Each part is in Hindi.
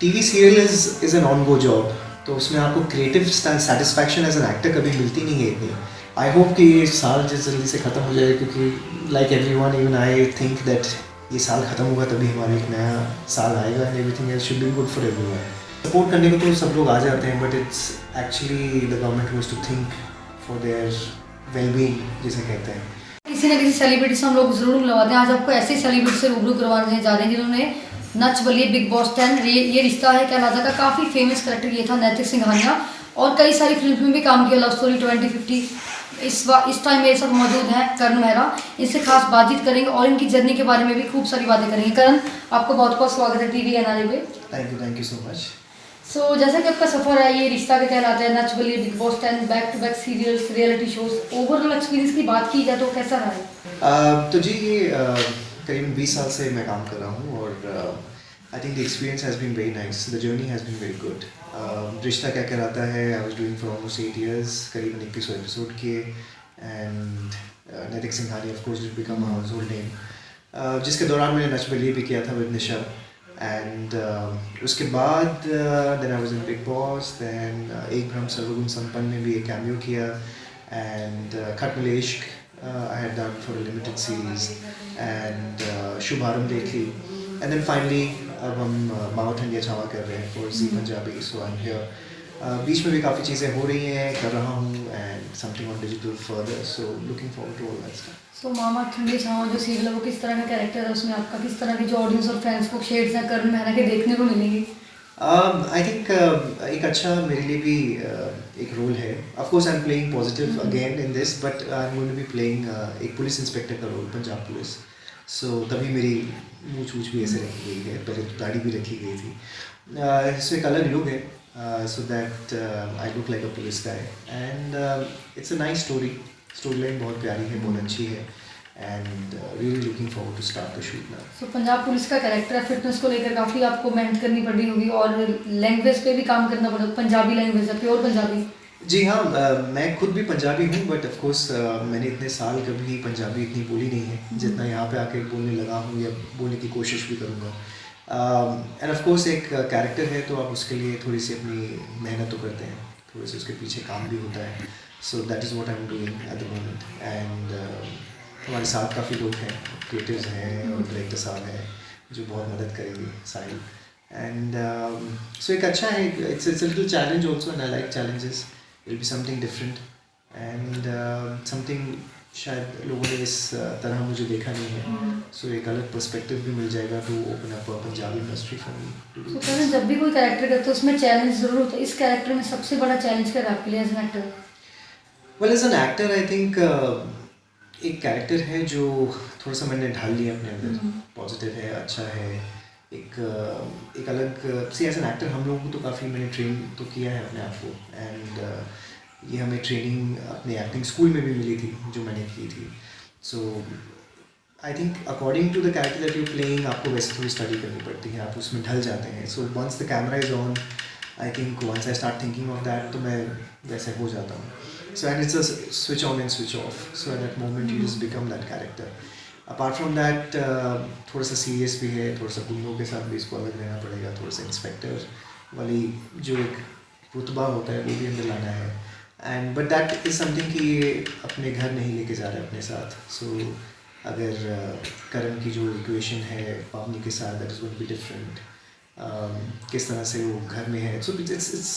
TV serial is an on go job, तो उसमें आपको creative satisfaction as an actor कभी मिलती नहीं है इतनी। आई होप कि ये साल जिस जल्दी से ख़त्म हो जाए, क्योंकि like everyone even I think that ये साल ख़त्म होगा तभी हमारा एक नया साल आएगा and everything else should be good for everyone. Support करने को तो सब लोग आ जाते हैं, but it's actually the government was to think for their wellbeing जिसे कहते हैं। किसी न किसी सेलिब्रिटी से हम लोग जरूर मिलवाते हैं। आज आपको ऐसे सेलिब्रिटी से रूबरू करवाने जा रहे हैं जिन्होंने नच बलिए, बिग बॉस 10, ये रिश्ता है कहलाता का काफ़ी फेमस करेक्टर ये था नैतिक सिंघानिया, और कई सारी फिल्म में भी काम किया, लव स्टोरी 2050। इस टाइम मेरे साथ मौजूद हैं करण मेहरा। इनसे खास बातचीत करेंगे और इनकी जर्नी के बारे में भी खूब सारी बातें करेंगे। करण, आपको बहुत बहुत स्वागत है टीवी एनआरए पे। Thank you so much. So जैसा कि आपका सफ़र है, ये रिश्ता के कहलाता है, Nach Baliye, Bigg Boss 10, back to back serials, reality shows, overall experience की बात की जाए तो कैसा रहा है? तो जी ये करीबन 20 साल से मैं काम कर रहा हूँ और I think the experience has been very nice, the journey has been very good. Rishta Kya Kehlata Hai, I was doing for almost 8 years, करीबन 21 एपिसोड किए and Naitik Singhania of course did become a household name, जिसके दौरान मैंने नच बलिए भी किया था विद निशा एंड उसके बाद then I was in Bigg Boss, then एक भ्रम सर्वगुण संपन्न में भी एक कैमियो किया एंड खट मिले इश्क I had done for a limited series and शुभारंभ देखी and then finally अब हम मावा ठंडिया छावा कर रहे हैं for Zee Punjabi, so I'm here. बीच में भी काफ़ी चीज़ें हो रही हैं, कर रहा हूँ and something on digital further, so looking forward to all that stuff. सो मामा ठंडी छावा जो सीरियल है वो किस तरह का कैरेक्टर है उसमें आपका, किस तरह की जो ऑडियंस और फैंस को शेड्स हैं करण मेहरा के देखने को मिलेंगी? आई थिंक एक अच्छा मेरे लिए भी एक रोल है। Of course I am playing positive again in this, but I am going to be playing एक पुलिस इंस्पेक्टर का रोल, पंजाब पुलिस। सो तभी मेरी मूछ वूछ भी ऐसे रखी गई है, पहले दाढ़ी भी रखी गई थी। सो एक अलग लुक है, so that I look like a police guy and it's a nice story line बहुत प्यारी है, बहुत अच्छी है and really looking forward to start the shoot now. So Punjab police का कैरेक्टर है, फिटनेस को लेकर काफ़ी आपको मेहनत करनी पड़ी होगी और लैंग्वेज पे भी काम करना पड़ा, पंजाबी लैंग्वेज है, प्योर पंजाबी। जी हाँ, मैं खुद भी पंजाबी हूँ, बट ऑफ कोर्स मैंने इतने साल कभी पंजाबी इतनी बोली नहीं है जितना यहाँ पे आके बोलने लगा हूँ या बोलने की कोशिश भी करूँगा। एंड ऑफ कोर्स एक कैरेक्टर है तो आप उसके लिए थोड़ी सी अपनी मेहनत तो करते हैं, थोड़ी सी उसके पीछे काम भी होता है। So that is what I am doing at the moment and हमारे साथ काफ़ी लोग हैं, क्रिएटर्स हैं और डायरेक्टर साहब हैं जो बहुत मदद करेंगे साहिल एंड सो एक अच्छा है, it's a little challenge also and I like challenges, it will be something different and something शायद लोगों ने इस तरह मुझे देखा नहीं है, सो एक अलग पर्सपेक्टिव भी मिल जाएगा to open up Punjabi industry for me. तो करण, जब भी कोई कैरेक्टर करते हो उसमें चैलेंज ज़रूर होता है, इस कैरेक्टर में सबसे बड़ा चैलेंज क्या है आपके लिए as an actor? Well as an actor I think एक कैरेक्टर है जो थोड़ा सा मैंने ढाल लिया अपने अंदर, पॉजिटिव है, अच्छा है, एक अलग सी एज एन एक्टर हम लोगों को तो काफ़ी मैंने ट्रेन तो किया है अपने आप को एंड ये हमें ट्रेनिंग अपने एक्टिंग स्कूल में भी मिली थी जो मैंने की थी। So I think according to the character that you playing आपको वैसे थोड़ी स्टडी करनी पड़ती है, आप उसमें ढल जाते हैं। So once the camera is on, I think once I start thinking of that तो मैं वैसे हो जाता हूँ। So and it's a switch on and switch off. So at that moment you just become that character. Apart from that, थोड़ा सा सीरियस भी है, थोड़ा सा गुंडों के साथ भी इसको अलग रहना पड़ेगा, थोड़ा सा इंस्पेक्टर वाली जो एक रुतबा होता है वो भी अंदर लाना है and but that is something कि ये अपने घर नहीं लेके जा रहे अपने साथ। सो अगर करण की जो इक्वेशन है पावनी के साथ, that is going to be different, किस तरह से वो घर में है। सो इट्स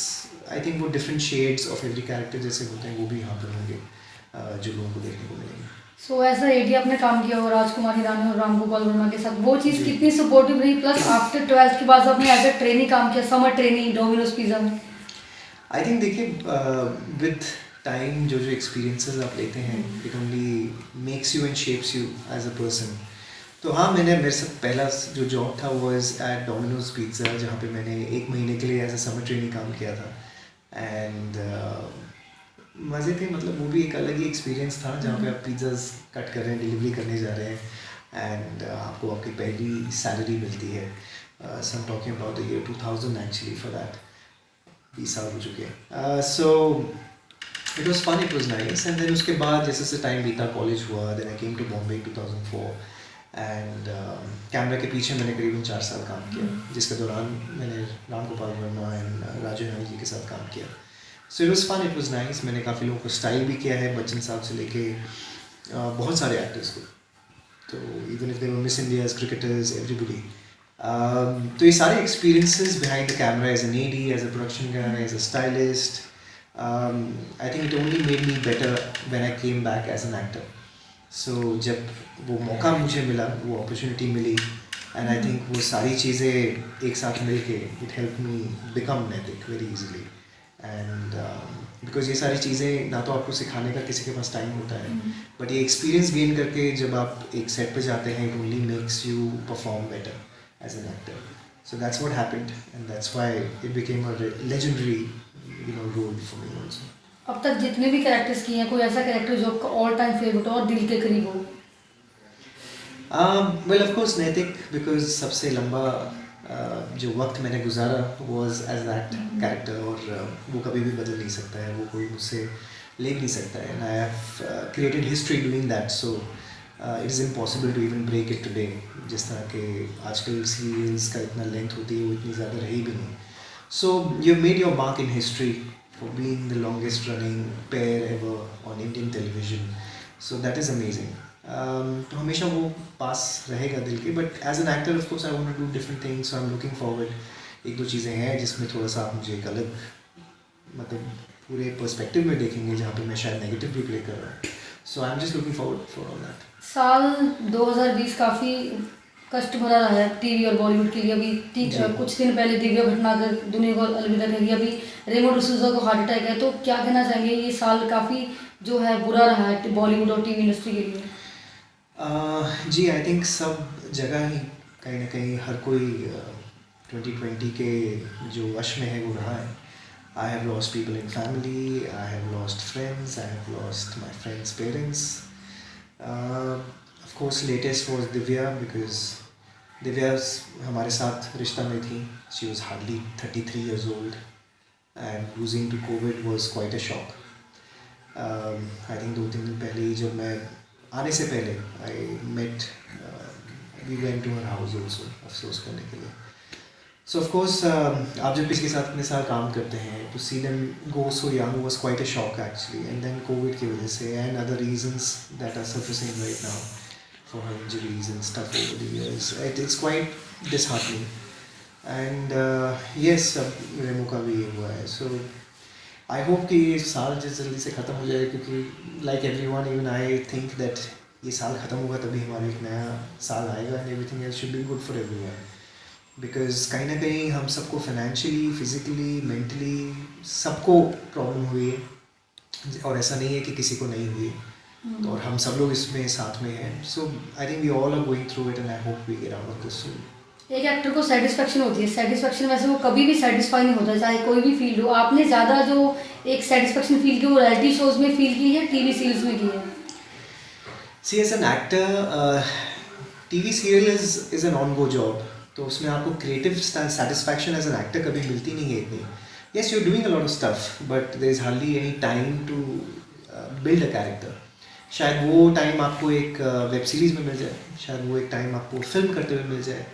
आई थिंक वो different shades of every character जैसे होते हैं वो भी यहाँ पर होंगे जो लोगों को देखने को मिलेंगे। सो ऐसा एडी आपने काम किया और राजकुमार हिरानी और राम गोपाल वर्मा के साथ, वो चीज़ कितनी सपोर्टिव रही? प्लस आफ्टर 12th के बाद आपने एज ए ट्रेनी काम किया, समर ट्रेनिंग डोमिनोज पिज़्ज़ा में। आई थिंक देखिए विद टाइम जो जो एक्सपीरियंसेस आप लेते हैं it only makes you and shapes you as a person. तो हाँ, मेरे से पहला जो जॉब था वो इज़ एट डोमिनोज पिज़्ज़ा, जहाँ पे मैंने 1 महीने के लिए एज अ समर ट्रेनिंग काम किया था एंड मज़े थे, मतलब वो भी एक अलग ही एक्सपीरियंस था जहाँ पे आप पिज़्ज़ाज कट कर रहे हैं, डिलीवरी करने जा रहे हैं एंड आपको आपकी पहली सैलरी मिलती है। So I am talking about the year 2000 actually, for that 20 साल हो चुके हैं। So it was fun, it was nice and then उसके बाद जैसे जैसे टाइम बीता, कॉलेज हुआ, then I came to Bombay 2004 and camera के पीछे मैंने करीबन 4 साल काम किया, जिसके दौरान मैंने राम गोपाल वर्मा एंड राजू नाई जी के साथ काम किया. So it was fun, it was nice. मैंने काफ़ी लोगों को स्टाइल भी किया है, बच्चन साहब से लेके बहुत सारे एक्टर्स को. तो even if they were Miss Indias, cricketers, everybody. तो ये सारे experiences behind the camera as an AD, as a production guy, as a stylist, I think it only made me better when I came back as an actor. So जब वो मौका मुझे मिला, वो अपॉर्चुनिटी मिली, एंड आई थिंक वो सारी चीज़ें एक साथ मिल के it help me become Naitik very easily. And because ये सारी चीज़ें ना तो आपको सिखाने का किसी के पास टाइम होता है, बट ये एक्सपीरियंस गेन करके जब आप एक सेट पे जाते हैं, it only makes you perform better as an actor. So that's what happened, and that's why it became a legendary, role for me also. अब तक जितने भी कैरेक्टर्स किए हैं, कोई ऐसा कैरेक्टर जो आपका ऑल टाइम फेवरेट हो और दिल के करीब हो? Well, of course, नैतिक, because सबसे लंबा जो वक्त मैंने गुजारा was as that character, और वो कभी भी बदल नहीं सकता है, वो कोई मुझसे ले नहीं सकता है. And I have created history doing that, so it is impossible to even break it today. जिस तरह के आजकल सीरियल्स का इतना लेंथ होती है, वो इतनी ज़्यादा रही भी नहीं. So you have made your mark in history for being the longest running pair ever on Indian television. So that is amazing. तो हमेशा वो पास रहेगा दिल के. But as an actor of course I want to do different things, so I am looking forward. एक दो चीज़ें हैं जिसमें थोड़ा सा आप मुझे एक अलग, मतलब पूरे पर्सपेक्टिव में देखेंगे, जहाँ पे मैं शायद नेगेटिव भी प्ले कर रहा हूँ. So I am just looking forward for all that. साल 2020 काफ़ी कष्ट भरा रहा है टीवी और बॉलीवुड के लिए. अभी ठीक कुछ दिन पहले दिव्या भटनागर दुनिया को अलविदा कह गई, अभी रेमो डिसूजा को हार्ट अटैक है. तो क्या कहना चाहेंगे, ये साल काफ़ी जो है बुरा रहा है बॉलीवुड और टीवी इंडस्ट्री के लिए? जी, आई थिंक सब जगह ही कहीं ना कहीं हर कोई 2020 के जो वश में है वो रहा है. I have lost people in family, I have lost friends, I have lost my friends parents. Of course latest was Divya, because Divya हमारे साथ रिश्ता में थी. She was hardly 33 years old, and losing to COVID was quite a shock. I think 2-3 दिन पहले ही, जब मैं आने से पहले I met, we went to her house also अफसोस करने के लिए. सो ऑफ कोर्स आप जब किसी के साथ इतने साल काम करते हैं, to see them go so young was quite a shock actually. And then COVID की वजह से and other reasons that are surfacing right now for her injuries and stuff over the years, it's quite disheartening. And yes, अब रेमो का भी ये हुआ है. सो आई होप कि ये साल जल्दी से ख़त्म हो जाए, क्योंकि like everyone, even I think that ये साल ख़त्म होगा तभी हमारा एक नया साल आएगा, and everything else should be good for everyone. Because कहीं ना कहीं हम सबको फाइनेंशियली, फिजिकली, मेंटली सबको प्रॉब्लम हुई है, और ऐसा नहीं है कि किसी को नहीं हुई, और हम सब लोग इसमें साथ में हैं. So I think we all are going through it, and I hope we get out of this soon. एक एक्टर को सेटिस्फेक्शन होती है, सेटिस्फेक्शन वैसे वो कभी भी सेटिस्फाई नहीं होता, चाहे कोई भी फील्ड हो. आपने ज़्यादा जो एक सेटिस्फेक्शन फील की वो रियलिटी शोज में फील की है, टीवी सीरीज में की है? See as an actor, TV serial is an on go job, तो उसमें आपको creative satisfaction as an actor कभी मिलती नहीं है इतनी. Yes, you are doing a lot of stuff, but there is hardly any time to build a character. शायद वो टाइम आपको एक वेब सीरीज़ में मिल जाए, शायद वो एक टाइम आपको फिल्म करते हुए मिल जाए,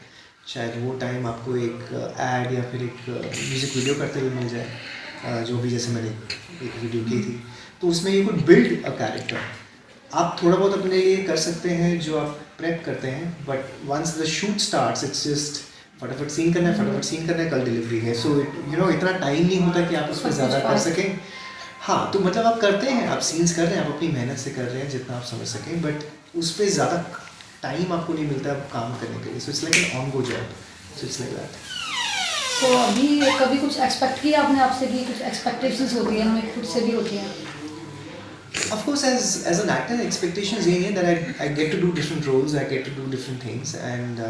शायद वो टाइम आपको एक एड या फिर एक म्यूज़िक वीडियो करते हुए मिल जाए, जो भी जैसे मैंने एक वीडियो की थी. तो उसमें you could build a character. आप थोड़ा बहुत अपने लिए कर सकते हैं जो आप प्रेप करते हैं, but once the shoot starts it's just फटाफट सीन करना है, फटाफट सीन करना है, कल डिलीवरी है. सो इतना टाइम नहीं होता कि आप उस पर ज़्यादा कर सकें. हाँ, तो मतलब आप करते हैं, आप सीन्स कर रहे हैं, आप अपनी मेहनत से कर रहे हैं जितना आप समझ सकें, बट उस पर ज़्यादा टाइम आपको नहीं मिलता काम करने के लिए. So it's like an on go job. So it's like that. तो अभी कभी कुछ एक्सपेक्ट किया आपने आपसे कि कुछ एक्सपेक्टेशंस होती हैं, हमें खुद से भी होती हैं? Of course, as an actor, expectations यही है that I get to do different roles, I get to do different things, and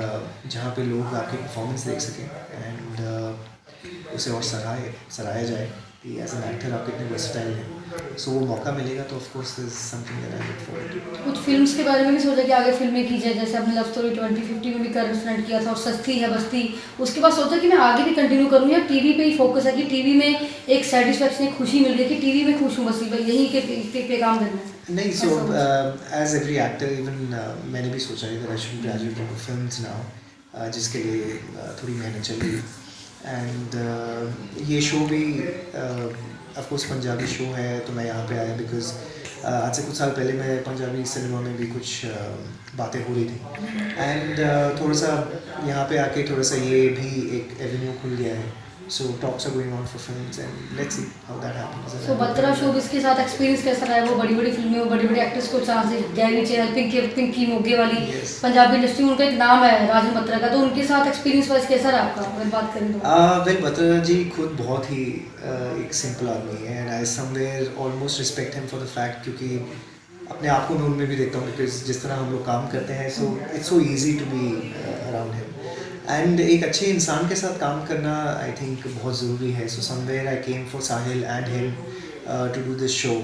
जहाँ पे लोग आपकी performance देख सकें and उसे और सराहाया जाए कि एज एन एक्टर आप कितने वर्सटाइल हैं. सो वो मौका मिलेगा तो of course this is something that I look forward to. कुछ फिल्म्स के बारे में नहीं सोचा कि आगे फिल्में की जाए? जैसे आपने लव स्टोरी 2050 में भी करंट फ्रेंड किया था, और सस्ती है बस्ती, उसके बाद सोचा कि मैं आगे भी कंटिन्यू करूँ, या टीवी पे ही फोकस है कि टीवी में एक सेटिस्फेक्शन, एक खुशी मिल रही है कि टीवी में खुश हूँ, बस यही के पे काम करना है? नहीं, सो ऐसा कुछ? एज एवरी एक्टर इवन मैंने भी सोचा है that I should graduate into films now, जिसके लिए थोड़ी मेहनत चल रही है। एंड ये शो भी ऑफ कोर्स पंजाबी शो है, तो मैं यहाँ पे आया बिकॉज आज से कुछ साल पहले मैं पंजाबी सिनेमा में भी कुछ बातें हो रही थी। एंड थोड़ा सा यहाँ पे आके थोड़ा सा ये भी एक एवेन्यू खुल गया है। So talks are going on for films and let's see how that happens. So Batra showbiz के साथ एक्सपीरियंस कैसा रहा है? वो बड़ी बड़ी फिल्में, वो बड़ी बड़ी एक्टर्स को चांस है, गैरी चहल, पिंकी मोगे वाली Yes. पंजाबी इंडस्ट्री में उनका एक नाम है राजन बत्रा का, तो उनके साथ एक्सपीरियंस वाइज कैसा रहा आपका अगर बात करें तो? वेल, बत्रा जी खुद बहुत ही एक सिंपल आदमी है and I somewhere almost respect him for the fact, क्योंकि अपने आप को मैं उनमें भी देखता हूँ बिकॉज जिस तरह हम लोग काम करते हैं, so it's so easy to be around him. And एक अच्छे इंसान के साथ काम करना आई थिंक बहुत ज़रूरी है। So somewhere I came for Sahil and him to do this show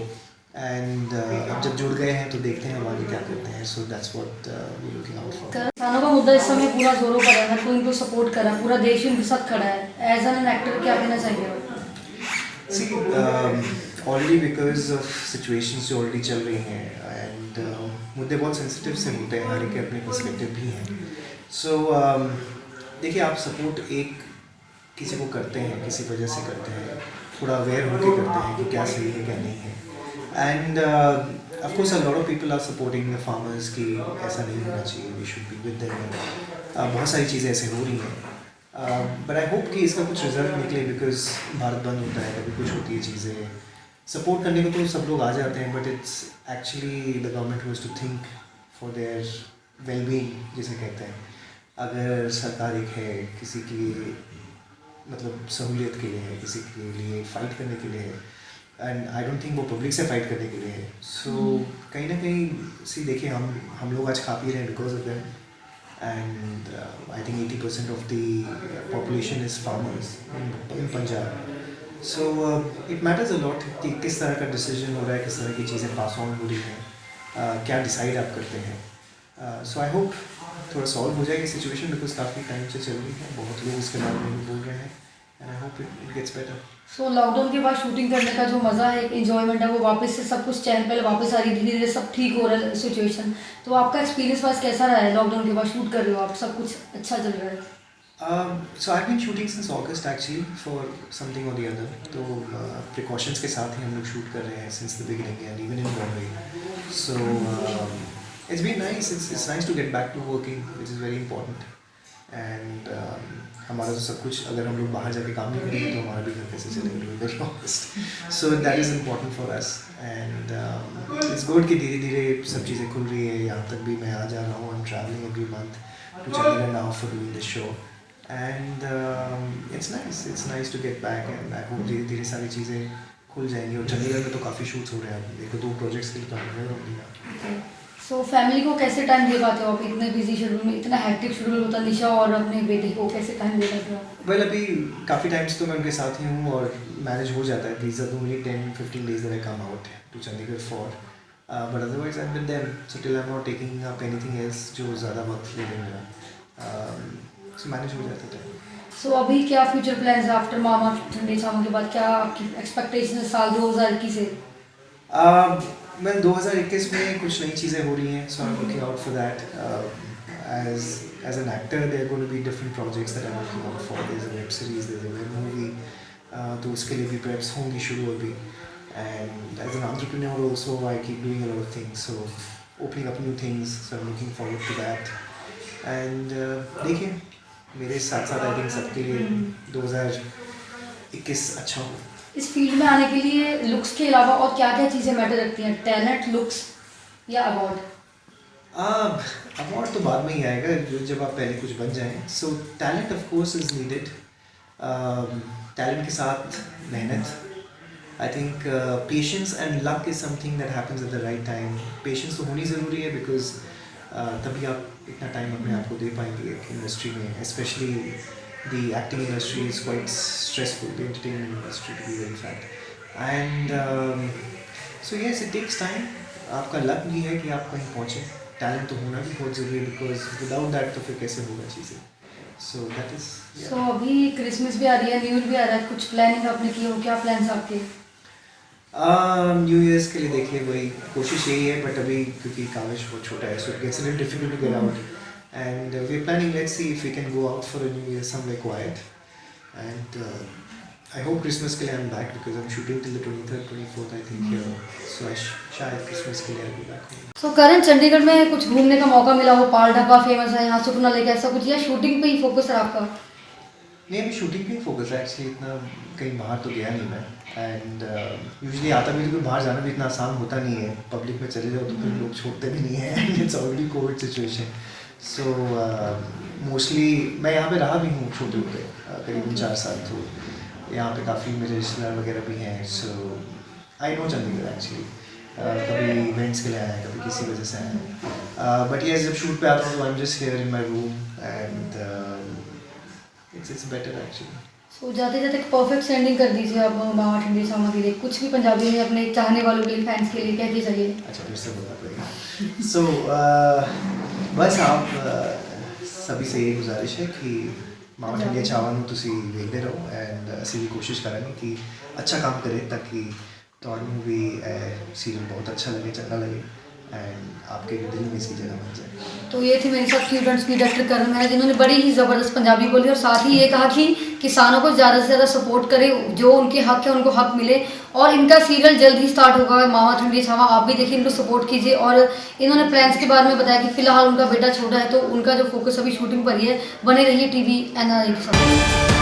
and अब जब जुड़ गए हैं तो देखते हैं हम आगे क्या करते हैं। So that's what we looking out for. किसानों का मुद्दा इस समय पूरा जोरों पर है, हर कोई इनको सपोर्ट कर रहा है, पूरा देश उनके साथ खड़ा है। एज एन एक्टर क्या कहना चाहिए आप? See, already because of situations जो already चल रही हैं and मुद्दे बहुत सेंसिटिव से होते हैं, हर एक के अपने पर्सपेक्टिव भी हैं। सो देखिए, आप सपोर्ट एक किसी को करते हैं, किसी वजह से करते हैं, थोड़ा अवेयर होकर करते हैं कि क्या सही है क्या नहीं है। And of course a lot of people are supporting the farmers कि ऐसा नहीं होना चाहिए, we should be with them. बहुत सारी चीज़ें ऐसे हो रही हैं, बट आई होप कि इसका कुछ रिजल्ट निकले बिकॉज भारत बंद होता है, कभी कुछ होती है चीज़ें। सपोर्ट करने को तो सब लोग आ जाते हैं, but it's actually the government has to think for their wellbeing जिसे कहते हैं। अगर सरकार एक है किसी की मतलब सहूलियत के लिए है, किसी के लिए फ़ाइट करने के लिए है, एंड आई डोंट थिंक वो पब्लिक से फ़ाइट करने के लिए है। सो कहीं ना कहीं सी देखिए, हम लोग आज खा पी रहे हैं because of them, and I think 80% of the population is farmers in Punjab. So it matters a lot कि किस तरह का डिसीजन हो रहा है, किस तरह की चीज़ें पास ऑन हो रही हैं, क्या डिसाइड आप करते हैं। सो आई होप थोड़ा सॉल्व हो जाएगी सिचुएशन बिकॉज काफ़ी टाइम से चल रही है, बहुत लोग इसके बारे में भी बोल रहे हैं and I hope it gets better. So lockdown के बाद शूटिंग करने का जो मज़ा है, एक एंजॉयमेंट है, वो वापस से सब कुछ चहल पहल वापस आ रही है, धीरे धीरे सब ठीक हो रहा है सिचुएशन। तो आपका एक्सपीरियंस वाइज कैसा रहा है? लॉकडाउन के बाद शूट कर रहे हो आप, सब कुछ अच्छा चल रहा है? So I've been shooting since August actually for something or the other. तो precautions के साथ ही हम लोग शूट कर रहे हैं since the beginning and even in Bombay. So it's been nice. It's nice to get back to working, which is very important. And हमारा तो सब कुछ, अगर हम लोग बाहर जाके काम नहीं करेंगे तो हमारा भी घर कैसे चलेंगे, to be very honest. So that is important for us. And it's good कि धीरे धीरे सब चीज़ें खुल रही है। यहाँ तक भी मैं आ जा रहा हूँ, I'm traveling every month to Chandigarh now for doing this show. And it's nice to get back and I hope धीरे धीरे सारी चीज़ें खुल जाएंगी। और चंडीगढ़ में तो काफ़ी शूट्स हो रहे हैं, देखो 2 प्रोजेक्ट्स के लिए काम कर रहा हूँ। सो फैमिली को कैसे टाइम दे पाते हो आप? इतने बिजी शेड्यूल में, इतना हेक्टिक शेड्यूल होता है, निशा और अपने बेटे को कैसे टाइम दे पाते हो आप? वेल, अभी काफ़ी टाइम्स तो मैं उनके साथ ही हूँ और मैनेज हो जाता है। These are the only 10-15 days that I come out to Chandigarh for. But otherwise I'm with them. So till I'm not taking up anything else जो ज़्यादा वक्त ले लें मेरा, so मैनेज हो जाता है। सो अभी क्या फ्यूचर प्लान्स है आफ्टर मामा ठंडे छावों के बाद? क्या आपकी एक्सपेक्टेशन है साल 2021 से? मैं 2021 में कुछ नई चीज़ें हो रही हैं, so I am looking out for that. As an actor there going to be different projects that I am looking out for. There is a web series, there is a web movie, तो उसके लिए भी प्रेप्स होंगी शुरू अभी। And as an entrepreneur also I keep doing a lot of things, so opening up new things, so I am looking forward to that. And देखिए, मेरे साथ साथ आई थिंक सबके लिए 2021 अच्छा हो। इस फील्ड में आने के लिए लुक्स के अलावा और क्या क्या चीज़ें मैटर रखती हैं? टैलेंट, लुक्स या अवार्ड? अवार्ड तो बाद में ही आएगा जब आप पहले कुछ बन जाएं। So talent of course is needed. Talent के साथ मेहनत, I think patience and luck is something that happens at the right time. Patience तो होनी ज़रूरी है बिकॉज तभी आप इतना टाइम अपने आप को दे पाएंगे एक इंडस्ट्री में। Specially the acting industry is quite stressful, the entertainment industry to be very frank. And so yes, it takes time. आपका लक भी है कि आप कहीं पहुँचे, टैलेंट तो होना भी बहुत ज़रूरी है बिकॉज विदाउट दैट तो फिर कैसे होगा चीज़ें। So that is. सो अभी क्रिसमस भी आ रही है, न्यू ईयर भी आ रहा है, कुछ प्लानिंग आपने की हो? क्या प्लान्स आपके? न्यू ईयर्स के लिए देखिए वही कोशिश यही है, बट अभी क्योंकि काविश बहुत छोटा है, so it gets a little difficult to get out, and we are planning, let's see if we can go out for a new year somewhere quiet, and I hope Christmas के लिए I am back because I am shooting till the 23rd 24th I think here, so शायद क्रिसमस के लिए I be back home. So Karan, Chandigarh में कुछ घूमने का मौका मिला हो, पाल ढाबा फेमस है यहाँ, सुखना लेक, ऐसा कुछ, या शूटिंग पे ही फोकस है आपका? नहीं, अभी शूटिंग पे फोकस है एक्चुअली, इतना कहीं बाहर तो गया नहीं मैं, एंड यूजुअली आता भी तो बाहर जाना भी इतना आसान होता नहीं है, पब्लिक में चले जाओ तो फिर लोग छोड़ते भी नहीं है, and it's already Covid situation, so mostly मैं यहाँ पे रहा भी हूँ छोटे होते करीबन 4 साल, तो यहाँ पे काफ़ी मेरे रिश्तेदार वगैरह भी हैं, so I know Chandigarh actually, कभी इवेंट्स के लिए आया है, कभी किसी वजह से आया है, बट ये जब शूट पे आता हूँ तो आई am just here in my room, and it's better actually. सो जाते जाते एक परफेक्ट सेंडिंग कर दीजिए आप मामा ठंडी सामा के लिए, कुछ भी पंजाबी में अपने चाहने वालों के लिए, फैंस के लिए कह दीजिए चाहिए। अच्छा, फिर से बोलना पड़ेगा। सो बस आप सभी से ये गुजारिश है कि मामा ठंडी चावा ਨੂੰ ਤੁਸੀਂ ਵੇਖਦੇ ਰਹੋ, ਐਂਡ ਅਸੀਂ ਵੀ ਕੋਸ਼ਿਸ਼ ਕਰਾਂਗੇ ਕਿ अच्छा काम करें ताकि ਤੁਹਾਨੂੰ भी सीरियल बहुत अच्छा लगे, चंगा लगे, एंड आपके भी दिल में इसकी जगह बन जाए। तो ये थे मेरे साथ स्टूडेंट्स की डायरेक्टर करण है, जिन्होंने बड़ी ही ज़बरदस्त पंजाबी बोली, और साथ ही ये कहा कि किसानों को ज़्यादा से ज़्यादा सपोर्ट करें, जो उनके हक है उनको हक मिले, और इनका सीरियल जल्द ही स्टार्ट होगा मामा ठंडी छावा, आप भी देखिए, इनको सपोर्ट कीजिए। और इन्होंने प्लान्स के बारे में बताया कि फ़िलहाल उनका बेटा छोटा है, तो उनका जो फोकस अभी शूटिंग पर ही है। बने रहिए TV NRI के साथ।